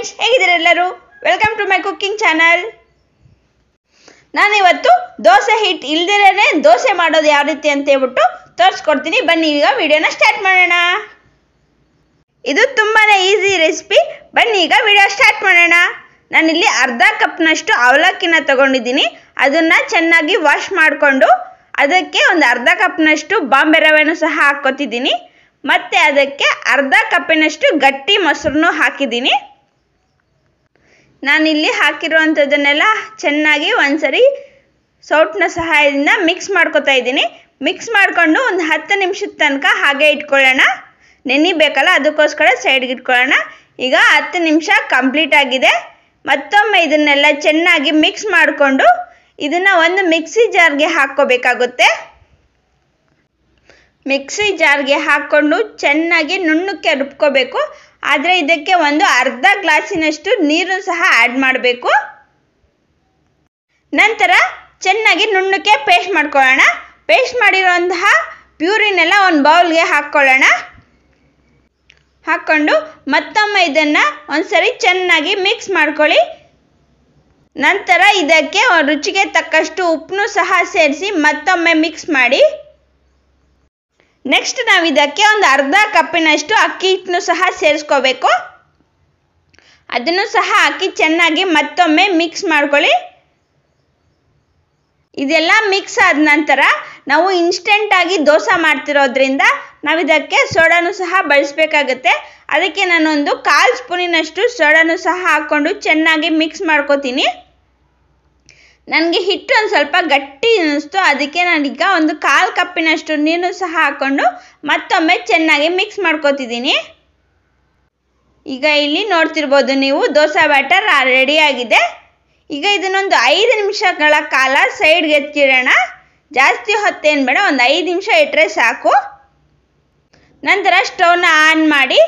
Friends, ಹೇಗಿದ್ದೀರಾ ಎಲ್ಲರೂ? Welcome to my cooking channel. ನಾನಿವತ್ತು ದೋಸೆ ಹಿಟ್ಟು ಇಲ್ದಿರೇ ದೋಸೆ ಮಾಡೋದು ಯಾವ ರೀತಿ ಅಂತ ಹೇಳ್ಬಿಟ್ಟು ತೋರಿಸ್ಕೊಡ್ತೀನಿ. ಬನ್ನಿ ಈಗ ವಿಡಿಯೋನ ಸ್ಟಾರ್ಟ್ ಮಾಡೋಣ. ಇದು ತುಂಬಾ ಈಸಿ ರೆಸಿಪಿ. ಬನ್ನಿ ಈಗ ವಿಡಿಯೋ ಸ್ಟಾರ್ಟ್ ಮಾಡೋಣ. ನಾನಿಲ್ಲಿ ಅರ್ಧ ಕಪ್ನಷ್ಟು ಅವಲಕ್ಕಿನ ತಗೊಂಡಿದ್ದೀನಿ. ಅದನ್ನು ಚೆನ್ನಾಗಿ ವಾಶ್ ಮಾಡಿಕೊಂಡು ಅದಕ್ಕೆ ಒಂದು ಅರ್ಧ ಕಪ್ನಷ್ಟು ಬಾಂಬೆ ರವೆನೂ ಸಹ ಹಾಕ್ಕೊತಿದ್ದೀನಿ. ಮತ್ತು ಅದಕ್ಕೆ ಅರ್ಧ ಕಪ್ಪಿನಷ್ಟು ಗಟ್ಟಿ ಮೊಸರನ್ನು ಹಾಕಿದ್ದೀನಿ. ನಾನಿಲ್ಲಿ ಹಾಕಿರುವಂಥದ್ದನ್ನೆಲ್ಲ ಚೆನ್ನಾಗಿ ಒಂದ್ಸರಿ ಸೌಟ್ನ ಸಹಾಯದಿಂದ ಮಿಕ್ಸ್ ಮಾಡ್ಕೊತಾ ಇದ್ದೀನಿ. ಮಿಕ್ಸ್ ಮಾಡಿಕೊಂಡು ಒಂದು 10 ನಿಮಿಷದ ತನಕ ಹಾಗೆ ಇಟ್ಕೊಳ್ಳೋಣ. ನೆನಿಬೇಕಲ್ಲ, ಅದಕ್ಕೋಸ್ಕರ ಸೈಡ್ಗೆ ಇಟ್ಕೊಳ್ಳೋಣ. ಈಗ 10 ನಿಮಿಷ ಕಂಪ್ಲೀಟ್ ಆಗಿದೆ. ಮತ್ತೊಮ್ಮೆ ಇದನ್ನೆಲ್ಲ ಚೆನ್ನಾಗಿ ಮಿಕ್ಸ್ ಮಾಡಿಕೊಂಡು ಇದನ್ನು ಒಂದು ಮಿಕ್ಸಿ ಜಾರ್ಗೆ ಹಾಕ್ಕೋಬೇಕಾಗುತ್ತೆ. ಮಿಕ್ಸಿ ಜಾರ್ಗೆ ಹಾಕ್ಕೊಂಡು ಚೆನ್ನಾಗಿ ನುಣ್ಣಕ್ಕೆ ರುಬ್ಕೋಬೇಕು. ಆದರೆ ಇದಕ್ಕೆ ಒಂದು ಅರ್ಧ ಗ್ಲಾಸಿನಷ್ಟು ನೀರು ಸಹ ಆ್ಯಡ್ ಮಾಡಬೇಕು. ನಂತರ ಚೆನ್ನಾಗಿ ನುಣ್ಣಕ್ಕೆ ಪೇಸ್ಟ್ ಮಾಡ್ಕೊಳ್ಳೋಣ. ಪೇಸ್ಟ್ ಮಾಡಿರುವಂತಹ ಪ್ಯೂರಿನೆಲ್ಲ ಒಂದು ಬೌಲ್ಗೆ ಹಾಕ್ಕೊಳ್ಳೋಣ. ಹಾಕ್ಕೊಂಡು ಮತ್ತೊಮ್ಮೆ ಇದನ್ನು ಒಂದ್ಸರಿ ಚೆನ್ನಾಗಿ ಮಿಕ್ಸ್ ಮಾಡ್ಕೊಳ್ಳಿ. ನಂತರ ಇದಕ್ಕೆ ರುಚಿಗೆ ತಕ್ಕಷ್ಟು ಉಪ್ಪನ್ನು ಸಹ ಸೇರಿಸಿ ಮತ್ತೊಮ್ಮೆ ಮಿಕ್ಸ್ ಮಾಡಿ. ನೆಕ್ಸ್ಟ್ ನಾವು ಇದಕ್ಕೆ ಒಂದು ಅರ್ಧ ಕಪ್ಪಿನಷ್ಟು ಅಕ್ಕಿ ಹಿಟ್ಟನ್ನು ಸಹ ಸೇರಿಸ್ಕೋಬೇಕು. ಅದನ್ನು ಸಹ ಹಾಕಿ ಚೆನ್ನಾಗಿ ಮತ್ತೊಮ್ಮೆ ಮಿಕ್ಸ್ ಮಾಡ್ಕೊಳ್ಳಿ. ಇದೆಲ್ಲ ಮಿಕ್ಸ್ ಆದ ನಂತರ ನಾವು ಇನ್ಸ್ಟೆಂಟಾಗಿ ದೋಸೆ ಮಾಡ್ತಿರೋದ್ರಿಂದ ನಾವು ಇದಕ್ಕೆ ಸೋಡಾನು ಸಹ ಬಳಸಬೇಕಾಗುತ್ತೆ. ಅದಕ್ಕೆ ನಾನೊಂದು 1/4 ಸ್ಪೂನಿನಷ್ಟು ಸೋಡಾನು ಸಹ ಹಾಕ್ಕೊಂಡು ಚೆನ್ನಾಗಿ ಮಿಕ್ಸ್ ಮಾಡ್ಕೋತೀನಿ. ನನಗೆ ಹಿಟ್ಟು ಒಂದು ಸ್ವಲ್ಪ ಗಟ್ಟಿ ಅನ್ನಿಸ್ತು. ಅದಕ್ಕೆ ನಾನೀಗ ಒಂದು 1/4 ಕಪ್ಪಿನಷ್ಟು ನೀರು ಸಹ ಹಾಕ್ಕೊಂಡು ಮತ್ತೊಮ್ಮೆ ಚೆನ್ನಾಗಿ ಮಿಕ್ಸ್ ಮಾಡ್ಕೋತಿದ್ದೀನಿ. ಈಗ ಇಲ್ಲಿ ನೋಡ್ತಿರ್ಬೋದು ನೀವು, ದೋಸೆ ಬ್ಯಾಟರ್ ರೆಡಿಯಾಗಿದೆ. ಈಗ ಇದನ್ನೊಂದು 5 ನಿಮಿಷಗಳ ಕಾಲ ಸೈಡ್ಗೆ ಎತ್ತಿಡೋಣ. ಜಾಸ್ತಿ ಹೊತ್ತೇನು ಬೇಡ, ಒಂದು 5 ನಿಮಿಷ ಇಟ್ಟರೆ ಸಾಕು. ನಂತರ ಸ್ಟವ್ನ ಆನ್ ಮಾಡಿ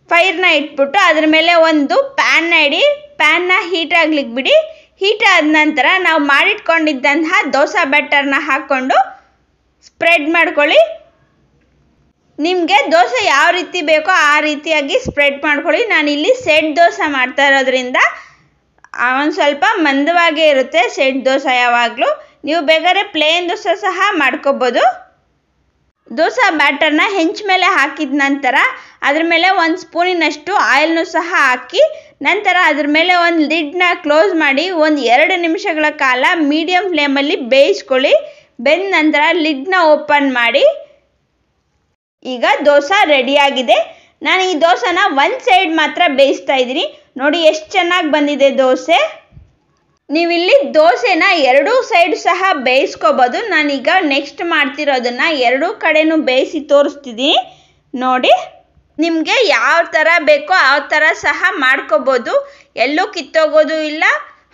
ಫೈರ್ನ ಇಟ್ಬಿಟ್ಟು ಅದ್ರ ಮೇಲೆ ಒಂದು ಪ್ಯಾನ್ನ ಇಡಿ. ಪ್ಯಾನ್ನ ಹೀಟ್ ಆಗ್ಲಿಕ್ಕೆ ಬಿಡಿ. ಹೀಟ್ ಆದ ನಂತರ ನಾವು ಮಾಡಿಟ್ಕೊಂಡಿದ್ದಂತಹ ದೋಸೆ ಬ್ಯಾಟರ್ನ ಹಾಕ್ಕೊಂಡು ಸ್ಪ್ರೆಡ್ ಮಾಡ್ಕೊಳ್ಳಿ. ನಿಮಗೆ ದೋಸೆ ಯಾವ ರೀತಿ ಬೇಕೋ ಆ ರೀತಿಯಾಗಿ ಸ್ಪ್ರೆಡ್ ಮಾಡ್ಕೊಳ್ಳಿ. ನಾನಿಲ್ಲಿ ಸೆಟ್ ದೋಸೆ ಮಾಡ್ತಾ ಇರೋದ್ರಿಂದ ಒಂದು ಸ್ವಲ್ಪ ಮಂದವಾಗೇ ಇರುತ್ತೆ ಸೆಟ್ ದೋಸೆ ಯಾವಾಗಲೂ. ನೀವು ಬೇಕಾದ್ರೆ ಪ್ಲೇನ್ ದೋಸೆ ಸಹ ಮಾಡ್ಕೋಬೋದು. ದೋಸೆ ಬ್ಯಾಟರ್ನ ಹೆಂಚು ಮೇಲೆ ಹಾಕಿದ ನಂತರ ಅದ್ರ ಮೇಲೆ 1 ಸ್ಪೂನಿನಷ್ಟು ಆಯಿಲ್ನು ಸಹ ಹಾಕಿ ನಂತರ ಅದ್ರ ಮೇಲೆ ಒಂದು ಲಿಡ್ನ ಕ್ಲೋಸ್ ಮಾಡಿ ಒಂದು 2 ನಿಮಿಷಗಳ ಕಾಲ ಮೀಡಿಯಂ ಫ್ಲೇಮಲ್ಲಿ ಬೇಯಿಸ್ಕೊಳ್ಳಿ. ಬೆಂದ ನಂತರ ಲಿಡ್ನ ಓಪನ್ ಮಾಡಿ. ಈಗ ದೋಸೆ ರೆಡಿಯಾಗಿದೆ. ನಾನು ಈ ದೋಸೆನ ಒಂದು ಸೈಡ್ ಮಾತ್ರ ಬೇಯಿಸ್ತಾ ಇದ್ದೀನಿ. ನೋಡಿ ಎಷ್ಟು ಚೆನ್ನಾಗಿ ಬಂದಿದೆ ದೋಸೆ. ನೀವಿಲ್ಲಿ ದೋಸೆನ 2 ಸೈಡ್ ಸಹ ಬೇಯಿಸ್ಕೋಬೋದು. ನಾನೀಗ ನೆಕ್ಸ್ಟ್ ಮಾಡ್ತಿರೋದನ್ನು 2 ಕಡೆನೂ ಬೇಯಿಸಿ ತೋರಿಸ್ತಿದ್ದೀನಿ ನೋಡಿ. ನಿಮಗೆ ಯಾವ ಥರ ಬೇಕೋ ಆ ಥರ ಸಹ ಮಾಡ್ಕೋಬೋದು. ಎಲ್ಲೂ ಕಿತ್ತೋಗೋದು ಇಲ್ಲ,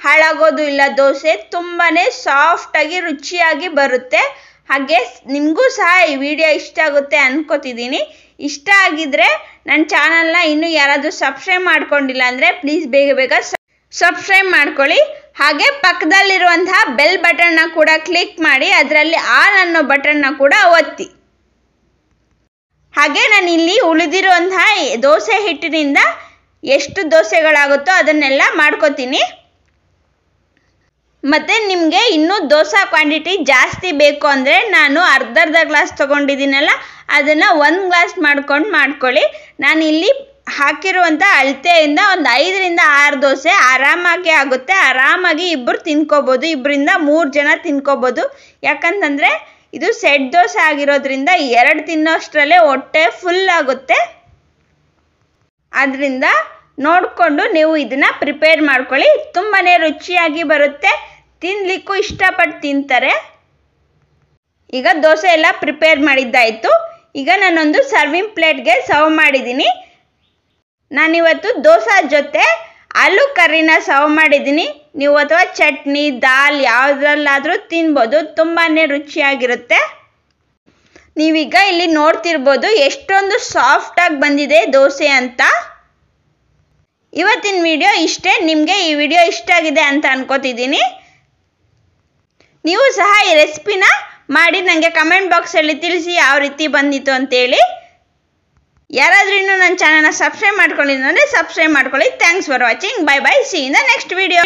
ಹಾಳಾಗೋದು ಇಲ್ಲ. ದೋಸೆ ತುಂಬಾ ಸಾಫ್ಟಾಗಿ ರುಚಿಯಾಗಿ ಬರುತ್ತೆ. ಹಾಗೆ ನಿಮಗೂ ಸಹ ಈ ವಿಡಿಯೋ ಇಷ್ಟ ಆಗುತ್ತೆ ಅನ್ಕೋತಿದ್ದೀನಿ. ಇಷ್ಟ ಆಗಿದ್ರೆ ನನ್ನ ಚಾನಲ್ನ ಇನ್ನೂ ಯಾರಾದರೂ ಸಬ್ಸ್ಕ್ರೈಬ್ ಮಾಡ್ಕೊಂಡಿಲ್ಲ ಅಂದರೆ ಪ್ಲೀಸ್ ಬೇಗ ಸಬ್ಸ್ಕ್ರೈಬ್ ಮಾಡ್ಕೊಳ್ಳಿ. ಹಾಗೆ ಪಕ್ಕದಲ್ಲಿರುವಂತಹ ಬೆಲ್ ಬಟನ್ನ ಕೂಡ ಕ್ಲಿಕ್ ಮಾಡಿ ಅದರಲ್ಲಿ ಆಲ್ ಅನ್ನೋ ಬಟನ್ನ ಕೂಡ ಒತ್ತಿ. ಹಾಗೆ ನಾನು ಇಲ್ಲಿ ಉಳಿದಿರುವಂತಹ ದೋಸೆ ಹಿಟ್ಟಿನಿಂದ ಎಷ್ಟು ದೋಸೆಗಳಾಗುತ್ತೋ ಅದನ್ನೆಲ್ಲ ಮಾಡ್ಕೋತೀನಿ. ಮತ್ತು ನಿಮಗೆ ಇನ್ನೂ ದೋಸೆ ಕ್ವಾಂಟಿಟಿ ಜಾಸ್ತಿ ಬೇಕು ಅಂದರೆ ನಾನು ಅರ್ಧ ಗ್ಲಾಸ್ ತೊಗೊಂಡಿದ್ದೀನಲ್ಲ, ಅದನ್ನು 1 ಗ್ಲಾಸ್ ಮಾಡ್ಕೊಳ್ಳಿ. ನಾನಿಲ್ಲಿ ಹಾಕಿರುವಂಥ ಅಳತೆಯಿಂದ ಒಂದು 5 ರಿಂದ 6 ದೋಸೆ ಆರಾಮಾಗಿ ಆಗುತ್ತೆ. ಆರಾಮಾಗಿ ಇಬ್ಬರು ತಿನ್ಕೋಬೋದು, 2 ರಿಂದ 3 ಜನ ತಿನ್ಕೋಬೋದು. ಯಾಕಂತಂದರೆ ಇದು ಸೆಟ್ ದೋಸೆ ಆಗಿರೋದ್ರಿಂದ 2 ತಿನ್ನೋಷ್ಟರಲ್ಲೇ ಹೊಟ್ಟೆ ಫುಲ್ ಆಗುತ್ತೆ. ಆದ್ದರಿಂದ ನೋಡಿಕೊಂಡು ನೀವು ಇದನ್ನು ಪ್ರಿಪೇರ್ ಮಾಡ್ಕೊಳ್ಳಿ. ತುಂಬಾ ರುಚಿಯಾಗಿ ಬರುತ್ತೆ, ತಿನ್ನಲಿಕ್ಕೂ ಇಷ್ಟಪಟ್ಟು ತಿಂತಾರೆ. ಈಗ ದೋಸೆ ಎಲ್ಲ ಪ್ರಿಪೇರ್ ಮಾಡಿದ್ದಾಯಿತು. ಈಗ ನಾನೊಂದು ಸರ್ವಿಂಗ್ ಪ್ಲೇಟ್ಗೆ ಸರ್ವ್ ಮಾಡಿದ್ದೀನಿ. ನಾನಿವತ್ತು ದೋಸೆ ಜೊತೆ ಆಲೂ ಕರ್ರಿನ ಸರ್ವ್ ಮಾಡಿದ್ದೀನಿ. ನೀವು ಅಥವಾ ಚಟ್ನಿ, ದಾಲ್ ಯಾವುದ್ರಲ್ಲಾದರೂ ತಿನ್ಬೋದು. ತುಂಬಾ ರುಚಿಯಾಗಿರುತ್ತೆ. ನೀವೀಗ ಇಲ್ಲಿ ನೋಡ್ತಿರ್ಬೋದು ಎಷ್ಟೊಂದು ಸಾಫ್ಟಾಗಿ ಬಂದಿದೆ ದೋಸೆ ಅಂತ. ಇವತ್ತಿನ ವಿಡಿಯೋ ಇಷ್ಟೇ. ನಿಮಗೆ ಈ ವಿಡಿಯೋ ಇಷ್ಟ ಆಗಿದೆ ಅಂತ ಅನ್ಕೋತಿದ್ದೀನಿ. ನೀವು ಸಹ ಈ ರೆಸಿಪಿನ ಮಾಡಿ ನನಗೆ ಕಮೆಂಟ್ ಬಾಕ್ಸಲ್ಲಿ ತಿಳಿಸಿ ಯಾವ ರೀತಿ ಬಂದಿತ್ತು ಅಂತೇಳಿ. ಯಾರಾದರೂ ಇನ್ನೂ ನನ್ನ ಚಾನಲ್ನ ಸಬ್ಸ್ಕ್ರೈಬ್ ಮಾಡ್ಕೊಂಡಿಲ್ಲ ಅಂದರೆ ಸಬ್ಸ್ಕ್ರೈಬ್ ಮಾಡ್ಕೊಳ್ಳಿ. Thanks for watching. Bye bye. C in the next video.